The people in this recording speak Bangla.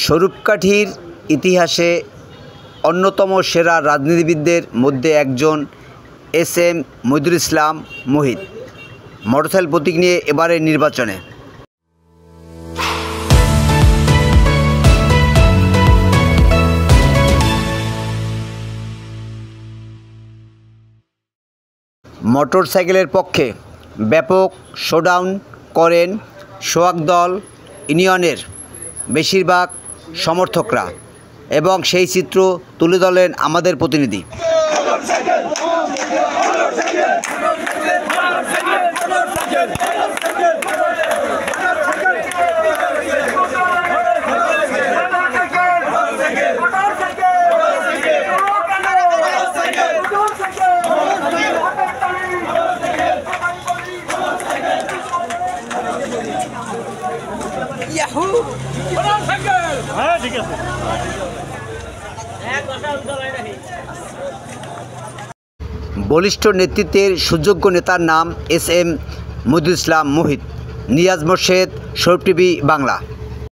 স্বরূপকাঠির ইতিহাসে অন্যতম সেরা রাজনীতিবিদদের মধ্যে একজন এস.এম. মহিদুল ইসলাম মোহিত মোটরসাইকেল প্রতীক নিয়ে এবারের নির্বাচনে। মোটরসাইকেলের পক্ষে ব্যাপক শোডাউন করেন সোহাগদল ইউনিয়নের বেশিরভাগ সমর্থকরা এবং সেই চিত্র তুলে ধরলেন আমাদের প্রতিনিধি। বলিষ্ঠ নেতৃত্বের সুযোগ্য নেতার নাম এস.এম. মহিদুল ইসলাম মোহিত। নিয়াজ মোর্শেদ, স্বরূপ টিভি বাংলা।